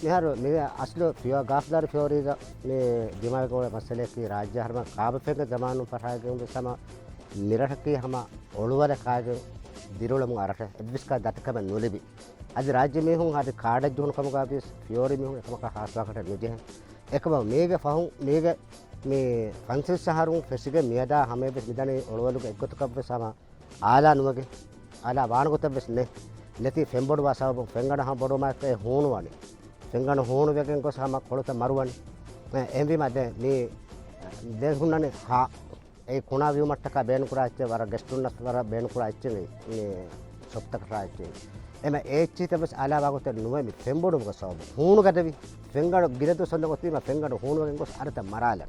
මෙහර මේ අස්ලෝ ෆියෝ ගාෆ්දාර ෆියෝරීද මේ දිමාගෝල මසලේ කි රාජ්‍ය හරම කාබපෙක දමානු පරාගෙන් සම නිරටකී හම ඔළුවල කාගේ දිරුලමු අරට එබ්විස්කා දතකම නොලෙබි අද රාජ්‍ය මෙහුන් හද කාඩ ජොන කම ගාපිස් ෆියෝරි මෙහුන් එකම හාස්වාකට නෙජහ එකම මේගේ ෆහුන් මේගේ මේ ෆන්සිල් සහරුන් ෆෙසිගේ මියදා හැමේ විදනේ ඔළුවලු එක්කතු කබ්බ සම ආලා නුවගේ ආලා වානගොත බෙස්නේ නැති ෆෙම්බොඩ වාසව ෆෙන්ගණ හම් බොඩ මාකේ හෝනුවනේ ෆෙන්ගණ හෝනු වෙකෙන් කො සම කොළත මරුවනේ එම්වි මැද මේ දෙහුන්නනේ හා ඒ කුණා විව මට්ටක බේන කුරාච්ච වර ගෙස්ටුන්නස් වර බේන කුරාච්ච මේ සොප්තක රාච්ච එම ඒච්චි තබස් ආලා වාගොත නුවෙමි ෆෙම්බොඩ මොක සව හෝනු ගදවි ෆෙන්ගණ ගිරතු සොන්න කොතිම ෆෙන්ගණ හෝනු වෙකෙන් කො අරත මරාල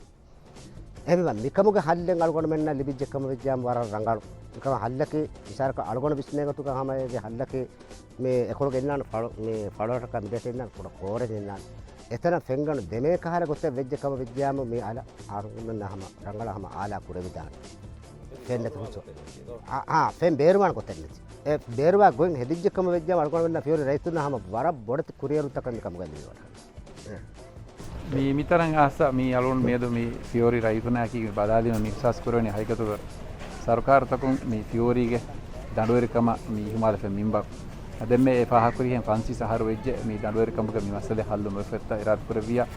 එම්වි මිකමුගේ හල්ලෙන් අල්ගොන මෙන්න ලිබිජ්ජකම විද්‍යාම් වර රංගල් කම හල්ලකේ විසාරක අල්ගොන විශ්නේගතු කහමයේ හල්ලකේ මේ එකොළ ගෙන්නන මේ ෆලවටක මිදෙන්න පොඩ කෝරේ දෙන්න එතන ෆෙන්ගණ දෙමේ කහර ගොත වෙජ්ජකම විද්‍යාම මේ ආල ආරුන්නහම රංගලහම ආලා කුර විදාන ෆෙන්න තුසෝ ෆෙන් බේරුවාන කොතෙන්නේ ඒ බේරුවා ගොන් හෙදිජ්ජකම විද්‍යාම අල්ගොන වෙන්න ෆියෝරි රයිතුනහම වර බොඩ කුරියරු තකන් කම ගලිවට මේ මිතරන් ආස මේ අලුන් මේද මේ ෆියෝරි රයිතුනා කි බදාදින නික්සස් කරවනේ හයිකතු सरकार तक मी फ्योरी के दांडोरी कम मी हिमालय से मिंबा अदे में फाहकुरी हैं फांसी सहार वेज मी दांडोरी कम के मी मसले हल्लो में फेत्ता इराद करविया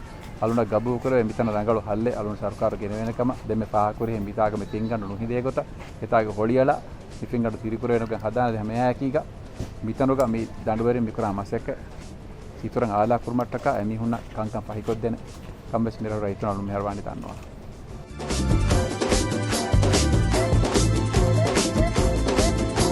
अलुना गबु करे मितन रंगलो हल्ले अलुन सरकार के नेवेन कम दे में फाहकुरी हैं मिताग में तिंगन नुहि देगोता हिताग होडियाला इफिंगड तिरिपुरे नो के हदान दे हमें आकीगा मितनो का मी दांडोरी मिकरा मसक सितुरंग आला कुरमट्टका एमी हुना कांका फाहिकोद देने कम बस मेरा राइतनो मेहरबानी तानवा